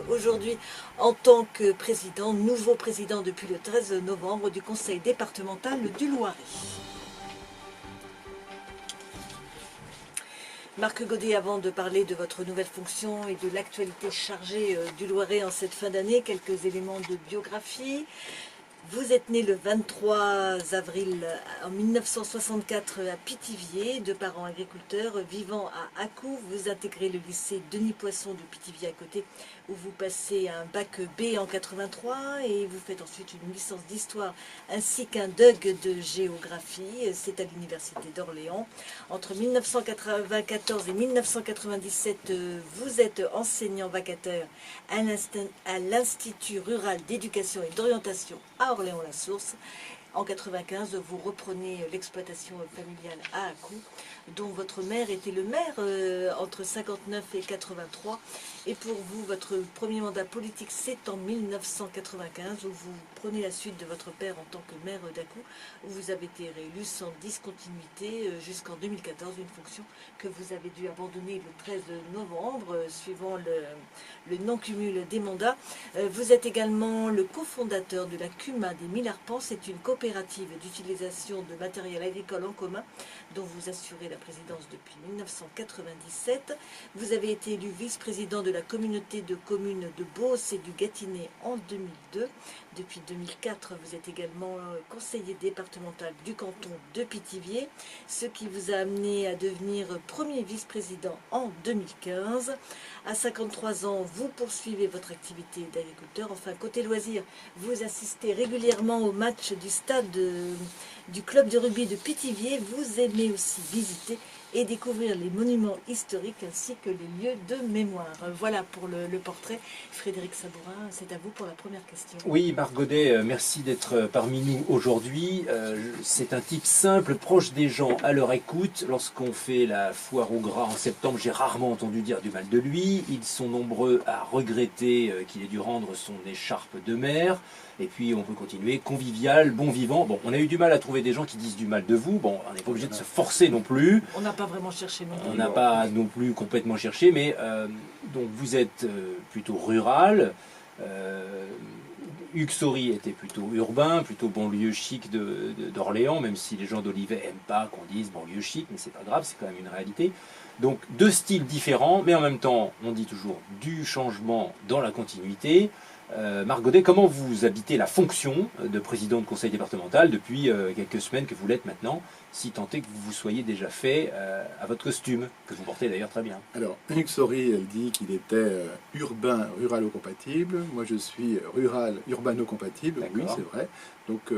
aujourd'hui en tant que président, nouveau président depuis le 13 novembre du conseil départemental du Loiret. Marc Godet, avant de parler de votre nouvelle fonction et de l'actualité chargée du Loiret en cette fin d'année, quelques éléments de biographie. Vous êtes né le 23 avril en 1964 à Pithiviers, de parents agriculteurs vivant à Accou. Vous intégrez le lycée Denis Poisson de Pithiviers à côté, où vous passez un bac B en 83 et vous faites ensuite une licence d'histoire ainsi qu'un DUG de géographie. C'est à l'université d'Orléans. Entre 1994 et 1997, vous êtes enseignant vacataire à l'Institut rural d'éducation et d'orientation à Orléans-la-Source. En 1995, vous reprenez l'exploitation familiale à Accou, dont votre mère était le maire entre 59 et 83. Et pour vous, votre premier mandat politique, c'est en 1995, où vous prenez la suite de votre père en tant que maire d'Accou, où vous avez été réélu sans discontinuité jusqu'en 2014, une fonction que vous avez dû abandonner le 13 novembre, suivant le non-cumul des mandats. Vous êtes également le cofondateur de la CUMA des Mille Arpents. C'est une coopérative d'utilisation de matériel agricole en commun dont vous assurez la présidence depuis 1997. Vous avez été élu vice-président de la communauté de communes de Beauce et du Gâtinais en 2002. Depuis 2004, vous êtes également conseiller départemental du canton de Pithiviers, ce qui vous a amené à devenir premier vice-président en 2015. À 53 ans, vous poursuivez votre activité d'agriculteur. Enfin, côté loisirs, vous assistez régulièrement aux matchs du stade du club de rugby de Pithiviers. Vous aimez aussi visiter et découvrir les monuments historiques ainsi que les lieux de mémoire. Voilà pour le portrait. Frédéric Sabourin, c'est à vous pour la première question. Oui, Marc Godet, merci d'être parmi nous aujourd'hui. C'est un type simple, proche des gens, à leur écoute. Lorsqu'on fait la foire au gras en septembre, j'ai rarement entendu dire du mal de lui. Ils sont nombreux à regretter qu'il ait dû rendre son écharpe de maire. Et puis on peut continuer, convivial, bon vivant. Bon, on a eu du mal à trouver des gens qui disent du mal de vous. Bon, on n'est pas obligé de se forcer non plus. On n'a pas vraiment cherché non plus. On n'a pas non plus complètement cherché, mais donc vous êtes plutôt rural. Hugues Saury était plutôt urbain, plutôt banlieue chic d'Orléans, même si les gens d'Olivet n'aiment pas qu'on dise banlieue chic, mais c'est pas grave, c'est quand même une réalité. Donc deux styles différents, mais en même temps, on dit toujours du changement dans la continuité. Marc Godet, comment vous habitez la fonction de président de conseil départemental depuis quelques semaines que vous l'êtes maintenant, si tant est que vous vous soyez déjà fait à votre costume, que vous portez d'ailleurs très bien? Alors, Hugues Saury, elle dit qu'il était urbain, ruralo-compatible. Moi, je suis rural, urbano-compatible. Oui, c'est vrai. Donc,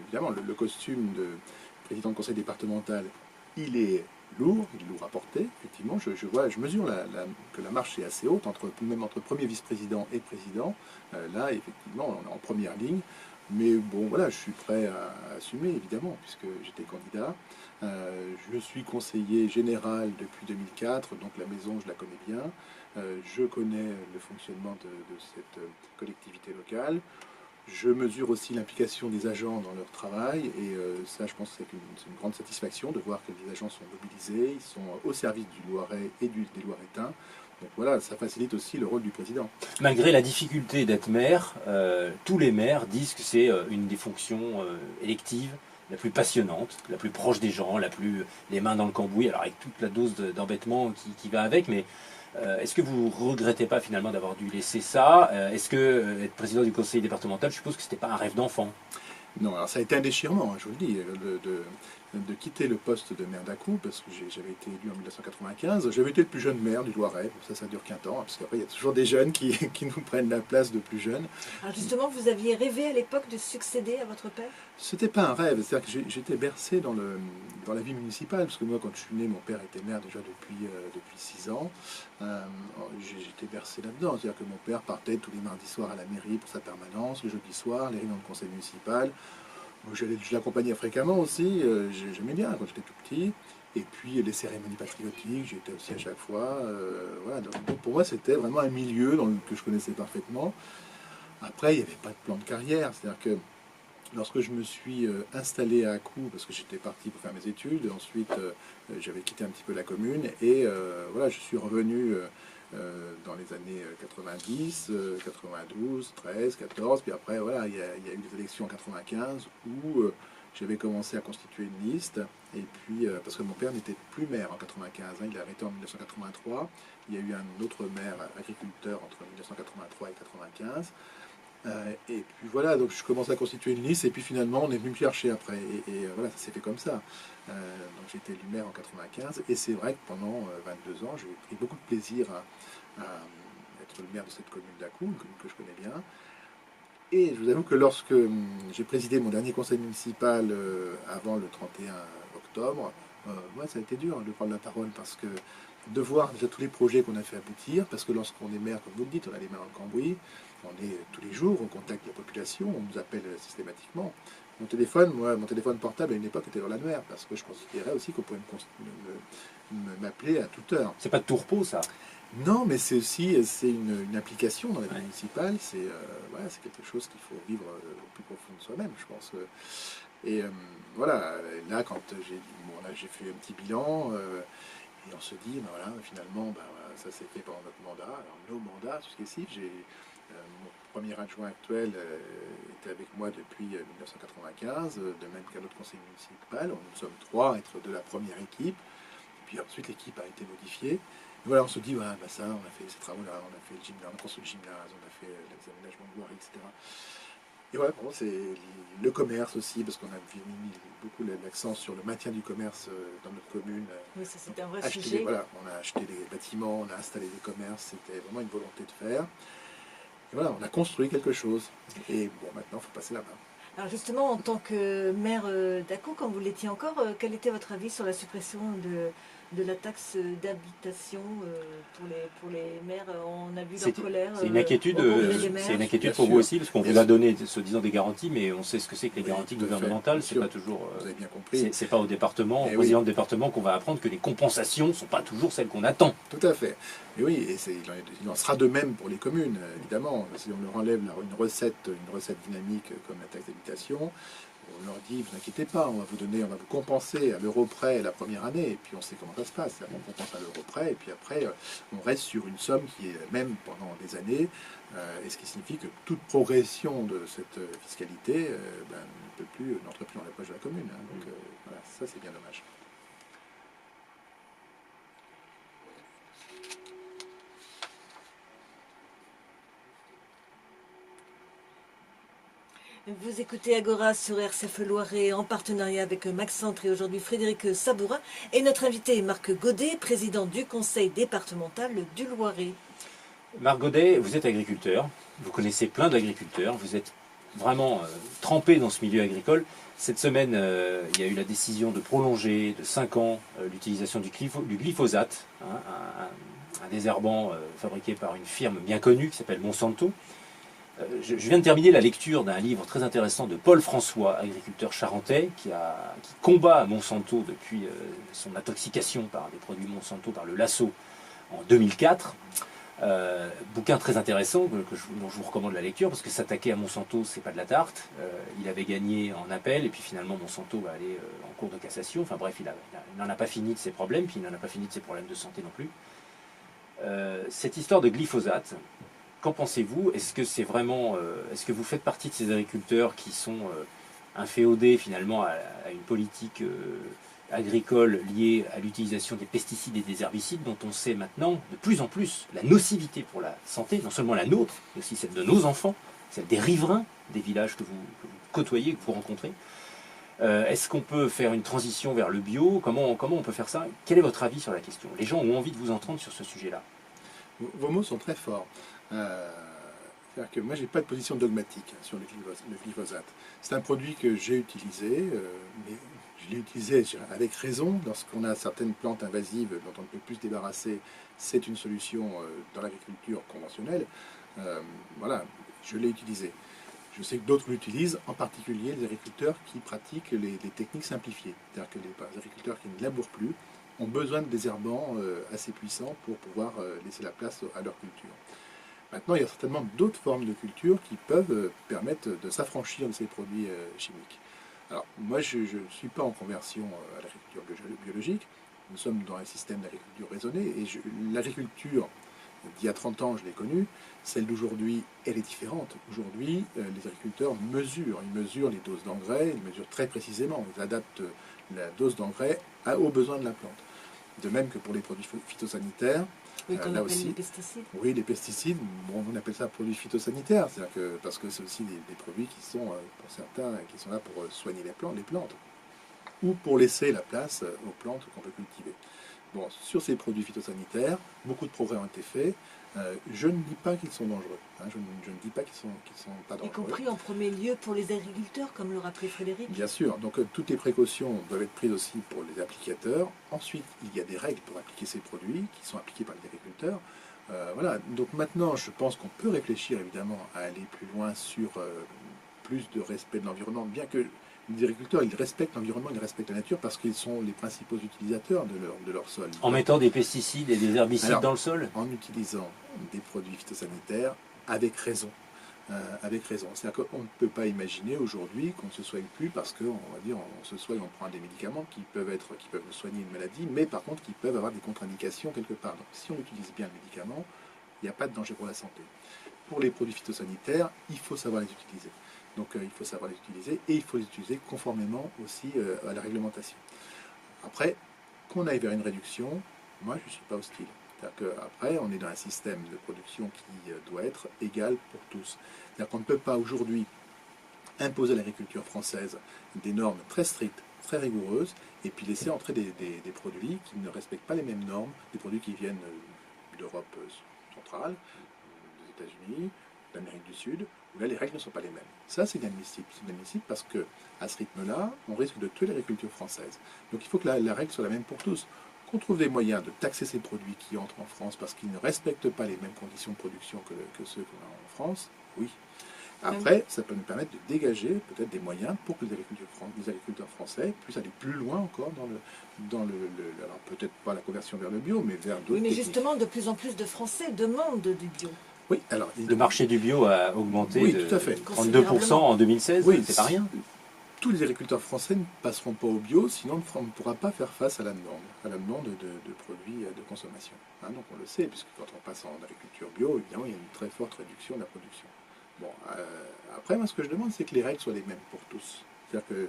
évidemment, le costume de président de conseil départemental, il est lourd à porter, effectivement. Je mesure que la marche est assez haute, même entre premier vice-président et président. Là, effectivement, on est en première ligne. Mais bon, voilà, je suis prêt à assumer, évidemment, puisque j'étais candidat. Je suis conseiller général depuis 2004, donc la maison, je la connais bien. Je connais le fonctionnement de cette collectivité locale. Je mesure aussi l'implication des agents dans leur travail et ça, je pense que c'est une grande satisfaction de voir que les agents sont mobilisés, ils sont au service du Loiret et des Loiretains. Donc voilà, ça facilite aussi le rôle du président. Malgré la difficulté d'être maire, tous les maires disent que c'est une des fonctions électives la plus passionnante, la plus proche des gens, les mains dans le cambouis, alors avec toute la dose d'embêtement qui va avec, mais est-ce que vous ne regrettez pas finalement d'avoir dû laisser ça? Est-ce que être président du conseil départemental, je suppose que ce n'était pas un rêve d'enfant? Non, alors ça a été un déchirement, hein, je vous le dis, de quitter le poste de maire d'Accou, parce que j'avais été élu en 1995. J'avais été le plus jeune maire du Loiret, ça dure qu'un temps, parce qu'après il y a toujours des jeunes qui nous prennent la place de plus jeunes. Alors justement, vous aviez rêvé à l'époque de succéder à votre père? C'était pas un rêve, c'est-à-dire que j'étais bercé dans la vie municipale, parce que moi quand je suis né, mon père était maire déjà depuis 6 ans. J'étais bercé là-dedans, c'est-à-dire que mon père partait tous les mardis soirs à la mairie pour sa permanence, le jeudi soir, les réunions de conseil municipal. Je l'accompagnais fréquemment aussi, j'aimais bien quand j'étais tout petit. Et puis les cérémonies patriotiques, j'étais aussi à chaque fois. Voilà, donc pour moi, c'était vraiment un milieu que je connaissais parfaitement. Après, il n'y avait pas de plan de carrière, c'est-à-dire que lorsque je me suis installé à Accou, parce que j'étais parti pour faire mes études, ensuite j'avais quitté un petit peu la commune, et voilà, je suis revenu dans les années 90, 92, 13, 14, puis après, voilà, il y a eu des élections en 95 où j'avais commencé à constituer une liste, et puis, parce que mon père n'était plus maire en 95, hein, il a arrêté en 1983, il y a eu un autre maire agriculteur entre 1983 et 95, et puis voilà, donc je commençais à constituer une liste, et puis finalement on est venu me chercher après, et voilà, ça s'est fait comme ça. Donc j'ai été élu maire en 95, et c'est vrai que pendant 22 ans, j'ai pris beaucoup de plaisir à être le maire de cette commune d'Acou, une commune que je connais bien. Et je vous avoue que lorsque j'ai présidé mon dernier conseil municipal avant le 31 octobre, ouais, ça a été dur de prendre la parole, parce que de voir déjà tous les projets qu'on a fait aboutir, parce que lorsqu'on est maire, comme vous le dites, on a les mains dans le cambouis, on est tous les jours au contact de la population, on nous appelle systématiquement. Mon téléphone, moi, mon téléphone portable à une époque était dans l'annuaire, parce que je considérais aussi qu'on pouvait m'appeler à toute heure. C'est pas de tout repos, ça? Non, mais c'est aussi une application dans la vie municipale. Voilà, c'est quelque chose qu'il faut vivre au plus profond de soi-même, je pense. Et voilà, là, quand j'ai fait un petit bilan, et on se dit, ben voilà, finalement, ben, voilà, ça s'est fait pendant notre mandat. Alors, nos mandats successifs, mon premier adjoint actuel était avec moi depuis 1995, de même qu'un autre conseiller municipal. Nous sommes 3 à être de la première équipe. Puis ensuite, l'équipe a été modifiée. Et voilà, on se dit, ouais, bah ça, on a fait ces travaux-là, on a fait le gymnase, on a construit le gymnase, on a fait les aménagements de voirie, etc. Et voilà, bon, c'est le commerce aussi, parce qu'on a mis beaucoup l'accent sur le maintien du commerce dans notre commune. Oui, ça c'était un vrai sujet. Voilà, on a acheté des bâtiments, on a installé des commerces, c'était vraiment une volonté de faire. Et voilà, on a construit quelque chose. Et bon, maintenant, il faut passer la main. Alors justement, en tant que maire d'Acou, quand vous l'étiez encore, quel était votre avis sur la suppression de la taxe d'habitation pour les maires? On a vu leur colère. C'est une inquiétude, pour vous aussi, parce qu'on vous a donné, se disant, des garanties, mais on sait ce que c'est que les garanties gouvernementales. C'est pas toujours. Vous avez bien compris. C'est pas au département, au président de département, qu'on va apprendre que les compensations ne sont pas toujours celles qu'on attend. Tout à fait. Et oui, et il en sera de même pour les communes, évidemment. Si on leur enlève une recette dynamique comme la taxe d'habitation, on leur dit, vous inquiétez pas, on va vous compenser à l'euro près la première année, et puis on sait comment ça se passe. On compense à l'euro près, et puis après, on reste sur une somme qui est même pendant des années, et ce qui signifie que toute progression de cette fiscalité n'entre plus dans la poche de la commune. Hein. Donc voilà, ça c'est bien dommage. Vous écoutez Agora sur RCF Loiret en partenariat avec Maxcentre et aujourd'hui Frédéric Sabourin. Et notre invité est Marc Godet, président du conseil départemental du Loiret. Marc Godet, vous êtes agriculteur, vous connaissez plein d'agriculteurs, vous êtes vraiment trempé dans ce milieu agricole. Cette semaine, il y a eu la décision de prolonger de 5 ans l'utilisation du glyphosate, hein, un désherbant fabriqué par une firme bien connue qui s'appelle Monsanto. Je viens de terminer la lecture d'un livre très intéressant de Paul François, agriculteur charentais, qui combat Monsanto depuis son intoxication par des produits Monsanto, par le lasso, en 2004. Bouquin très intéressant dont je vous recommande la lecture, parce que s'attaquer à Monsanto, c'est pas de la tarte. Il avait gagné en appel, et puis finalement Monsanto va aller en cour de cassation. Enfin bref, il n'en a pas fini de ses problèmes, puis il n'en a pas fini de ses problèmes de santé non plus. Cette histoire de glyphosate, qu'en pensez-vous? Est-ce que c'est vraiment, est-ce que vous faites partie de ces agriculteurs qui sont inféodés finalement à une politique agricole liée à l'utilisation des pesticides et des herbicides, dont on sait maintenant de plus en plus la nocivité pour la santé, non seulement la nôtre, mais aussi celle de nos enfants, celle des riverains des villages que vous côtoyez, que vous rencontrez? Est-ce qu'on peut faire une transition vers le bio? Comment on peut faire ça? Quel est votre avis sur la question? Les gens ont envie de vous entendre sur ce sujet-là. Vos mots sont très forts. C'est-à-dire que moi, je n'ai pas de position dogmatique sur le glyphosate. C'est un produit que j'ai utilisé, mais je l'ai utilisé avec raison. Lorsqu'on a certaines plantes invasives dont on ne peut plus se débarrasser, c'est une solution dans l'agriculture conventionnelle. Voilà, je l'ai utilisé. Je sais que d'autres l'utilisent, en particulier les agriculteurs qui pratiquent les techniques simplifiées. C'est-à-dire que les agriculteurs qui ne labourent plus ont besoin de désherbants assez puissants pour pouvoir laisser la place à leur culture. Maintenant, il y a certainement d'autres formes de culture qui peuvent permettre de s'affranchir de ces produits chimiques. Alors, moi, je ne suis pas en conversion à l'agriculture biologique. Nous sommes dans un système d'agriculture raisonnée et l'agriculture d'il y a 30 ans, je l'ai connue. Celle d'aujourd'hui, elle est différente. Aujourd'hui, les agriculteurs mesurent. Ils mesurent les doses d'engrais, ils mesurent très précisément. Ils adaptent la dose d'engrais aux besoins de la plante. De même que pour les produits phytosanitaires, Oui, qu'on là appelle aussi, les pesticides. oui, les pesticides, bon, on appelle ça produits phytosanitaires, parce que c'est aussi des produits qui sont, pour certains, qui sont là pour soigner les plantes, ou pour laisser la place aux plantes qu'on peut cultiver. Bon, sur ces produits phytosanitaires, beaucoup de progrès ont été faits. Je ne dis pas qu'ils sont dangereux. Hein, je ne dis pas qu'ils sont pas dangereux. Y compris en premier lieu pour les agriculteurs, comme le rappelait Frédéric. Bien sûr. Donc toutes les précautions doivent être prises aussi pour les applicateurs. Ensuite, il y a des règles pour appliquer ces produits qui sont appliqués par les agriculteurs. Voilà. Donc maintenant, je pense qu'on peut réfléchir évidemment à aller plus loin sur plus de respect de l'environnement, bien que les agriculteurs, ils respectent l'environnement, ils respectent la nature parce qu'ils sont les principaux utilisateurs de leur sol. En mettant des pesticides et des herbicides Alors, dans le sol? En utilisant des produits phytosanitaires avec raison. Avec raison. C'est-à-dire qu'on ne peut pas imaginer aujourd'hui qu'on ne se soigne plus parce qu'on va dire on se soigne, on prend des médicaments qui peuvent soigner une maladie, mais par contre qui peuvent avoir des contre-indications quelque part. Donc si on utilise bien le médicament, il n'y a pas de danger pour la santé. Pour les produits phytosanitaires, il faut savoir les utiliser. Donc il faut savoir les utiliser et il faut les utiliser conformément aussi à la réglementation. Après, qu'on aille vers une réduction, moi je ne suis pas hostile. C'est-à-dire qu'après, on est dans un système de production qui doit être égal pour tous. C'est-à-dire qu'on ne peut pas aujourd'hui imposer à l'agriculture française des normes très strictes, très rigoureuses, et puis laisser entrer des produits qui ne respectent pas les mêmes normes, des produits qui viennent d'Europe centrale, des États-Unis, d'Amérique du Sud, où là les règles ne sont pas les mêmes. Ça, c'est inadmissible. C'est inadmissible parce que à ce rythme-là, on risque de tuer l'agriculture française. Donc il faut que la règle soit la même pour tous. Qu'on trouve des moyens de taxer ces produits qui entrent en France parce qu'ils ne respectent pas les mêmes conditions de production que ceux qu'on a en France, oui. Après, ça peut nous permettre de dégager peut-être des moyens pour que les agriculteurs français puissent aller plus loin encore alors peut-être pas la conversion vers le bio, mais vers d'autres Oui, mais techniques. justement, de plus en plus de Français demandent du bio. Oui, alors Le marché du bio a augmenté oui, de tout à fait. 32% en 2016, Oui, c'est pas rien. Tous les agriculteurs français ne passeront pas au bio, sinon on ne pourra pas faire face à la demande de produits de consommation. Hein, donc on le sait, puisque quand on passe en agriculture bio, évidemment, il y a une très forte réduction de la production. Bon, après, moi, ce que je demande, c'est que les règles soient les mêmes pour tous. C'est-à-dire que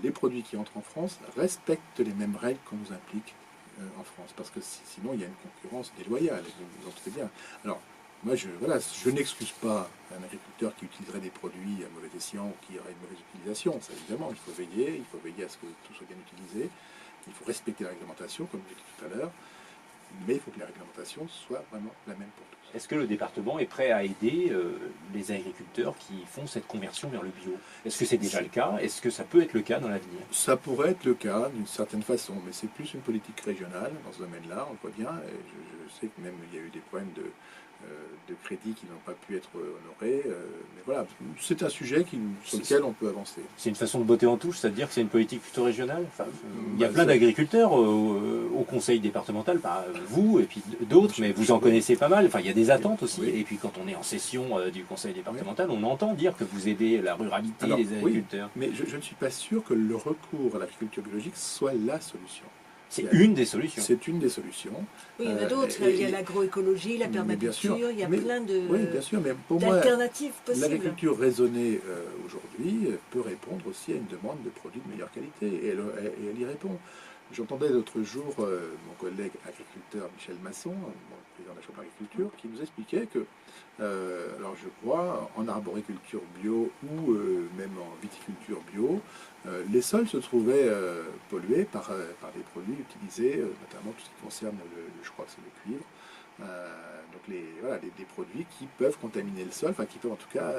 les produits qui entrent en France respectent les mêmes règles qu'on nous implique en France, parce que sinon, il y a une concurrence déloyale, vous en doutez bien. Alors, moi, je n'excuse pas un agriculteur qui utiliserait des produits à mauvais escient ou qui aurait une mauvaise utilisation. Ça, évidemment, il faut veiller à ce que tout soit bien utilisé. Il faut respecter la réglementation, comme je l'ai dit tout à l'heure. Mais il faut que la réglementation soit vraiment la même pour tous. Est-ce que le département est prêt à aider les agriculteurs qui font cette conversion vers le bio? Est-ce que c'est déjà le cas? Est-ce que ça peut être le cas dans l'avenir? Ça pourrait être le cas d'une certaine façon, mais c'est plus une politique régionale dans ce domaine-là, on le voit bien. Et je sais que même il y a eu des problèmes de crédits qui n'ont pas pu être honorés. Mais voilà, c'est un sujet sur lequel on peut avancer. C'est une façon de botter en touche, c'est-à-dire que c'est une politique plutôt régionale. Enfin, il y a plein d'agriculteurs au conseil départemental, vous et puis d'autres, mais vous en connaissez pas mal. Enfin, il y a des attentes aussi. Oui. Et puis quand on est en session du conseil départemental, on entend dire que vous aidez la ruralité, les agriculteurs. Oui, mais je ne suis pas sûr que le recours à l'agriculture biologique soit la solution. C'est une des solutions. C'est une des solutions. Oui, il y en a d'autres. Il y a l'agroécologie, la permaculture, il y a plein d'alternatives possibles. L'agriculture raisonnée aujourd'hui peut répondre aussi à une demande de produits de meilleure qualité. Et elle y répond. J'entendais l'autre jour mon collègue agriculteur Michel Masson, le président de la Chambre d'agriculture, qui nous expliquait que, alors je crois, en arboriculture bio ou même en viticulture bio, les sols se trouvaient pollués par des produits utilisés, notamment tout ce qui concerne, je crois que c'est le cuivre. Donc des produits qui peuvent contaminer le sol, enfin qui peuvent en tout cas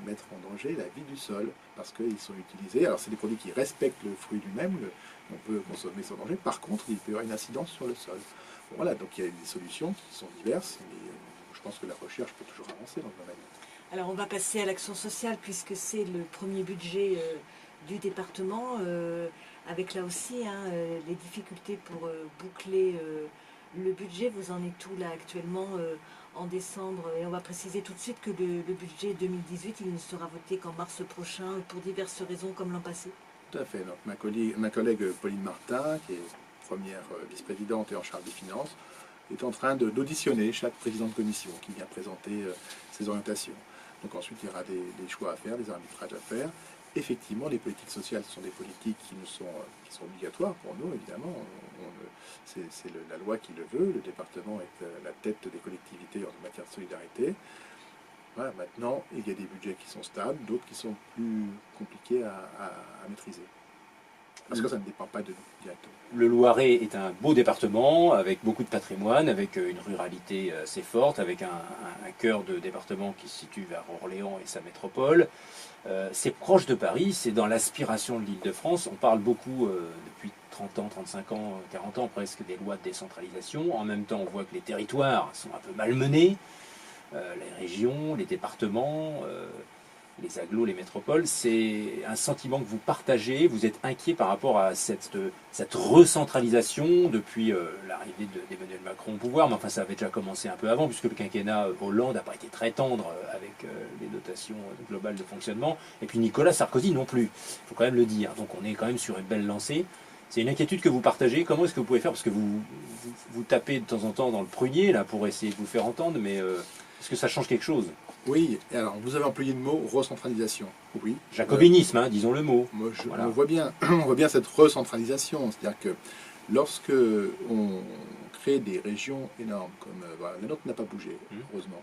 mettre en danger la vie du sol, parce qu'ils sont utilisés. Alors c'est des produits qui respectent le fruit lui-même, on peut consommer sans danger. Par contre, il peut y avoir une incidence sur le sol. Bon, voilà, donc il y a des solutions qui sont diverses, mais je pense que la recherche peut toujours avancer dans le domaine. Alors on va passer à l'action sociale, puisque c'est le premier budget du département, avec là aussi les difficultés pour boucler le budget. Vous en êtes où là actuellement en décembre? Et on va préciser tout de suite que le budget 2018, il ne sera voté qu'en mars prochain pour diverses raisons comme l'an passé. Tout à fait. Donc, ma collègue Pauline Martin, qui est première vice-présidente et en charge des finances, est en train d'auditionner chaque président de commission qui vient présenter ses orientations. Donc ensuite, il y aura des choix à faire, des arbitrages à faire. Effectivement, les politiques sociales sont des politiques qui sont obligatoires pour nous, évidemment. C'est la loi qui le veut. Le département est la tête des collectivités en matière de solidarité. Voilà, maintenant, il y a des budgets qui sont stables, d'autres qui sont plus compliqués à maîtriser. Parce que ça ne dépend pas de nous directement. Le Loiret est un beau département avec beaucoup de patrimoine, avec une ruralité assez forte, avec un cœur de département qui se situe vers Orléans et sa métropole. C'est proche de Paris, c'est dans l'aspiration de l'Île-de-France. On parle beaucoup depuis 30 ans, 35 ans, 40 ans presque des lois de décentralisation. En même temps, on voit que les territoires sont un peu malmenés. Les régions, les départements, les agglos, les métropoles, c'est un sentiment que vous partagez, vous êtes inquiet par rapport à cette recentralisation depuis l'arrivée d'Emmanuel Macron au pouvoir, mais enfin ça avait déjà commencé un peu avant, puisque le quinquennat Hollande n'a pas été très tendre avec les dotations globales de fonctionnement, et puis Nicolas Sarkozy non plus, il faut quand même le dire, donc on est quand même sur une belle lancée. C'est une inquiétude que vous partagez, comment est-ce que vous pouvez faire, parce que vous tapez de temps en temps dans le prunier là, pour essayer de vous faire entendre, mais est-ce que ça change quelque chose? Oui, alors vous avez employé le mot recentralisation. Oui. Jacobinisme, disons le mot. Moi, voilà. on voit bien cette recentralisation. C'est-à-dire que lorsque on crée des régions énormes, comme la nôtre n'a pas bougé, heureusement,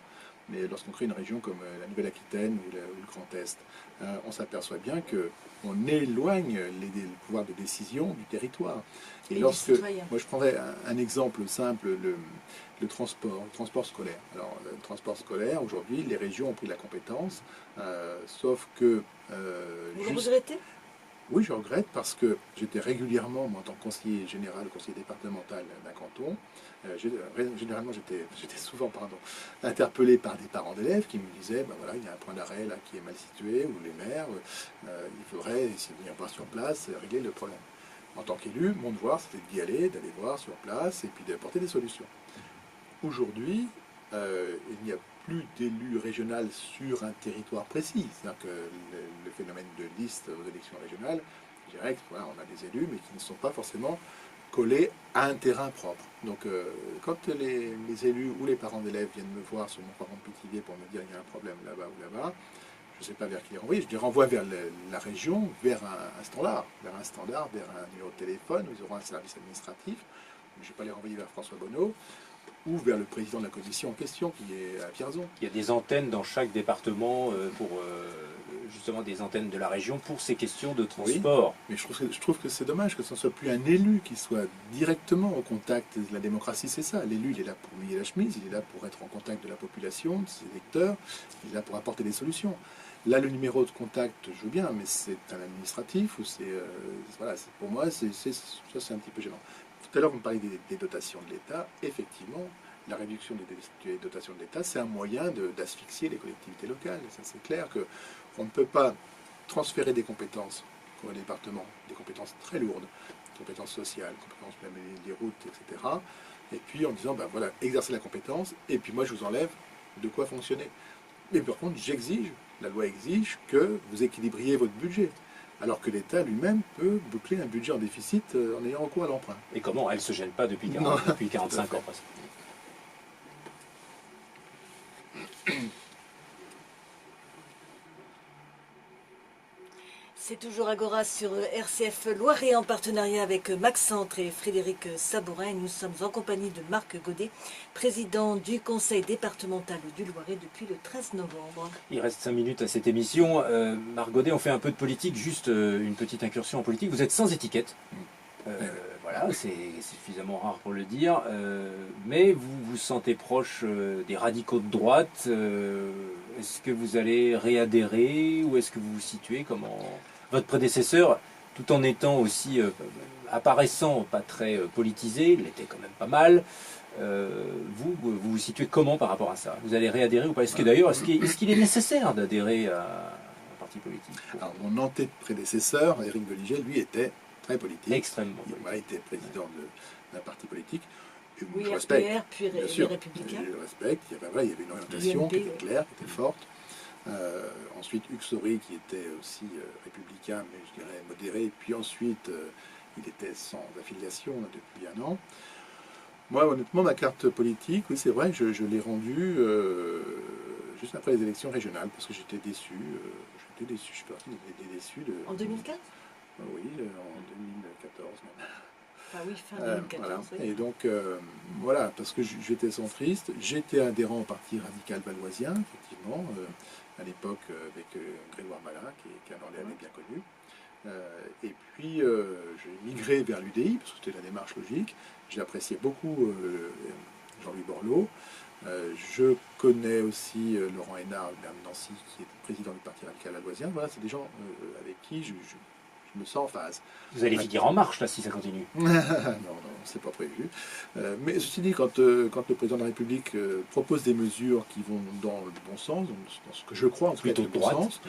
mais lorsqu'on crée une région comme la Nouvelle-Aquitaine ou le Grand Est, on s'aperçoit bien qu'on éloigne le pouvoir de décision du territoire. Et lorsque, moi je prendrais un exemple simple, le transport scolaire. Alors, le transport scolaire, aujourd'hui, les régions ont pris la compétence, sauf que... Vous le regrettez ? Oui, je regrette parce que j'étais régulièrement, moi, en tant que conseiller général, conseiller départemental d'un canton, généralement j'étais souvent interpellé par des parents d'élèves qui me disaient, ben voilà, il y a un point d'arrêt là qui est mal situé, ou les maires, il faudrait essayer de venir voir sur place, régler le problème. En tant qu'élu, mon devoir c'était d'y aller, d'aller voir sur place et puis d'apporter des solutions. Aujourd'hui, il n'y a plus d'élu régional sur un territoire précis. C'est-à-dire que le phénomène de liste aux élections régionales, je dirais qu'on a des élus, mais qui ne sont pas forcément collés à un terrain propre. Donc, quand les élus ou les parents d'élèves viennent me voir sur mon parent de Pithiviers pour me dire qu'il y a un problème là-bas ou là-bas, je ne sais pas vers qui les renvoyer, je les renvoie vers la région, vers un standard, vers un numéro de téléphone, où ils auront un service administratif. Je ne vais pas les renvoyer vers François Bonneau, ou vers le président de la commission en question, qui est à Vierzon. Il y a des antennes dans chaque département, justement des antennes de la région, pour ces questions de transport. Oui, mais je trouve que c'est dommage que ce ne soit plus un élu qui soit directement au contact de la démocratie, c'est ça. L'élu, il est là pour mouiller la chemise, il est là pour être en contact de la population, de ses électeurs, il est là pour apporter des solutions. Là, le numéro de contact, je veux bien, mais c'est un administratif, ou voilà, pour moi, ça c'est un petit peu gênant. Tout à l'heure, vous me parlez des dotations de l'État. Effectivement, la réduction des dotations de l'État, c'est un moyen d'asphyxier les collectivités locales. Ça, c'est clair qu'on ne peut pas transférer des compétences pour les départements, des compétences très lourdes, compétences sociales, compétences même des routes, etc. Et puis en disant, ben voilà, exercez la compétence, et puis moi, je vous enlève de quoi fonctionner. Mais par contre, la loi exige que vous équilibriez votre budget. Alors que l'État lui-même peut boucler un budget en déficit en ayant recours à l'emprunt. Et comment elle ne se gêne pas depuis 45 ans presque. C'est toujours Agora sur RCF Loiret en partenariat avec Max Centre et Frédéric Sabourin. Et nous sommes en compagnie de Marc Godet, président du conseil départemental du Loiret depuis le 13 novembre. Il reste 5 minutes à cette émission. Marc Godet, on fait un peu de politique, juste une petite incursion en politique. Vous êtes sans étiquette. Voilà, c'est suffisamment rare pour le dire. Mais vous vous sentez proche des radicaux de droite. Est-ce que vous allez réadhérer ou est-ce que vous vous situez comment votre prédécesseur, tout en étant aussi apparaissant pas très politisé, il l'était quand même pas mal. Vous vous situez comment par rapport à ça? Vous allez réadhérer ou pas? Est-ce que d'ailleurs, est-ce qu'il est nécessaire d'adhérer à un parti politique? Alors, mon prédécesseur, Éric Beliger, lui était très politique. Extrêmement politique. Il était président d'un parti politique. Oui, je respecte. RPR, puis les Républicains. Je respecte. Il y avait une orientation qui était claire, qui était forte. Ensuite, Hugues Saury, qui était aussi républicain, mais je dirais modéré. Puis ensuite, il était sans affiliation depuis un an. Moi, honnêtement, ma carte politique, oui, c'est vrai que je l'ai rendue juste après les élections régionales, parce que j'étais déçu. Je suis parti déçu de... En 2015 Oui, en 2014 même. Ah oui, fin 2014. Voilà. Oui. Et donc, voilà, parce que j'étais centriste, j'étais adhérent au Parti radical valoisien, effectivement, à l'époque avec Grégoire Mala, qui est un Orléanais bien connu. Et puis, j'ai migré vers l'UDI, parce que c'était la démarche logique. J'appréciais beaucoup Jean-Louis Borloo. Je connais aussi Laurent Hénard, maire de Nancy, qui est président du Parti radical valoisien. Voilà, c'est des gens avec qui je me sens en phase. Vous allez finir en marche, là, si ça continue. Non, c'est pas prévu. Mais ceci dit, quand le président de la République propose des mesures qui vont dans le bon sens, dans ce que je crois, en tout cas, Plutôt le de bon droite. sens,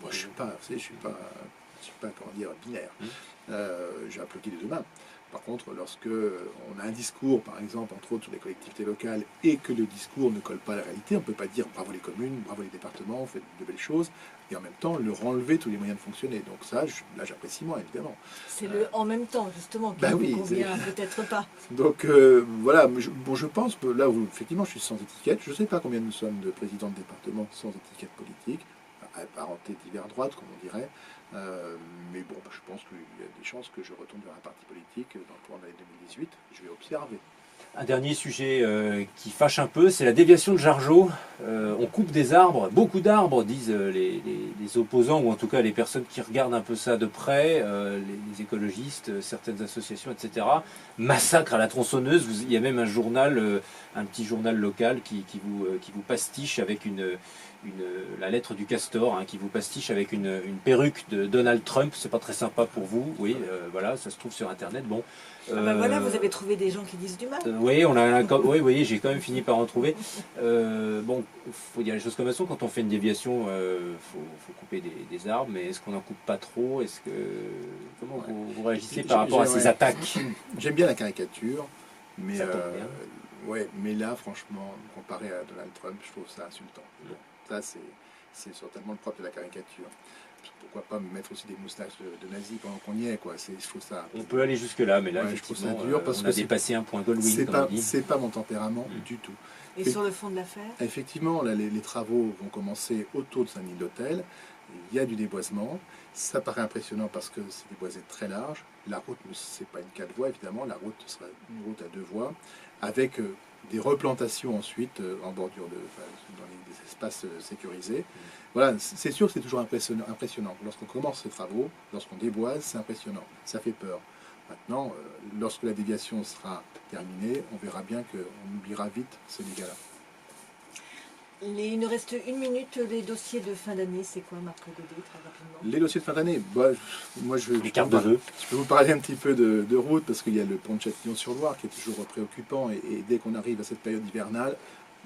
moi, je suis pas, je suis pas, comment dire, binaire. J'ai applaudi les deux mains. Par contre, lorsque on a un discours, par exemple, entre autres sur les collectivités locales, et que le discours ne colle pas à la réalité, on ne peut pas dire bravo les communes, bravo les départements, faites de belles choses, et en même temps leur enlever tous les moyens de fonctionner. Donc ça, là, j'apprécie moins, évidemment. C'est le en même temps, justement, qui Bah ne oui, vous convient peut-être pas. Donc voilà, je pense que là où effectivement je suis sans étiquette, je ne sais pas combien nous sommes de présidents de département sans étiquette politique, à parenté d'hiver droite, comme on dirait. Mais bon, je pense qu'il y a des chances que je retourne vers un parti politique dans le courant de l'année 2018. Je vais observer. Un dernier sujet qui fâche un peu, c'est la déviation de Jargeau. On coupe des arbres, beaucoup d'arbres, disent les opposants, ou en tout cas les personnes qui regardent un peu ça de près, les écologistes, certaines associations, etc. Massacre à la tronçonneuse. Il y a même un journal, un petit journal local qui vous pastiche avec la lettre du castor, hein, qui vous pastiche avec une perruque de Donald Trump. C'est pas très sympa pour vous, oui, voilà, ça se trouve sur Internet. Bon. Voilà, vous avez trouvé des gens qui disent du mal. Oui, oui, vous voyez, j'ai quand même fini par en trouver. Bon, il faut dire les choses comme elles sont. Quand on fait une déviation, faut couper des arbres, mais est-ce qu'on n'en coupe pas trop? Comment vous réagissez par rapport à ces attaques? J'aime bien la caricature, mais ça tombe bien. Ouais, mais là, franchement, comparé à Donald Trump, je trouve ça insultant. Bon, ça, c'est certainement le propre de la caricature. Pourquoi pas me mettre aussi des moustaches de nazi pendant qu'on y est, quoi. Je trouve ça... On peut aller jusque-là, mais là, ouais, effectivement, je trouve ça dur parce on a dépassé un point Goldwyn, comme on dit. C'est pas mon tempérament du tout. Et sur le fond de l'affaire? Effectivement, là, les travaux vont commencer autour de Saint-Denis-d'Hôtel. Il y a du déboisement. Ça paraît impressionnant parce que c'est déboisé très large. La route, c'est pas une 4 voies, évidemment. La route sera une route à 2 voies, avec des replantations ensuite en bordure dans des espaces sécurisés. Voilà, c'est sûr que c'est toujours impressionnant. Lorsqu'on commence ces travaux, lorsqu'on déboise, c'est impressionnant. Ça fait peur. Maintenant, lorsque la déviation sera terminée, on verra bien qu'on oubliera vite ces dégâts-là. Il nous reste 1 minute. Les dossiers de fin d'année, c'est quoi, Marc Godet, très rapidement? Les dossiers de fin d'année, moi je peux vous parler un petit peu de route, parce qu'il y a le pont de Châtillon-sur-Loire qui est toujours préoccupant, et dès qu'on arrive à cette période hivernale,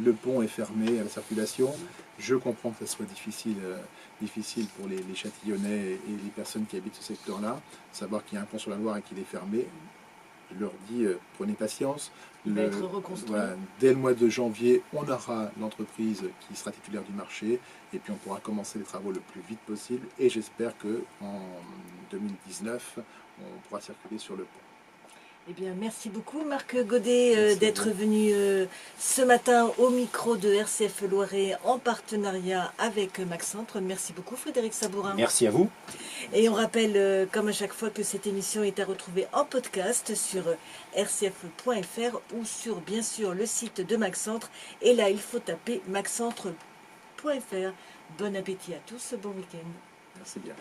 le pont est fermé à la circulation. Je comprends que ça soit difficile pour les Châtillonnais et les personnes qui habitent ce secteur-là, savoir qu'il y a un pont sur la Loire et qu'il est fermé. Je leur dis, prenez patience. Il va être reconstruit. Voilà, dès le mois de janvier, on aura l'entreprise qui sera titulaire du marché, et puis on pourra commencer les travaux le plus vite possible, et j'espère qu'en 2019, on pourra circuler sur le pont. Eh bien, merci beaucoup Marc Godet d'être venu ce matin au micro de RCF Loiret en partenariat avec Maxentre. Merci beaucoup Frédéric Sabourin. Merci à vous. Et on rappelle, comme à chaque fois, que cette émission est à retrouver en podcast sur rcf.fr ou sur, bien sûr, le site de Maxentre. Et là, il faut taper maxentre.fr. Bon appétit à tous, bon week-end. Merci bien.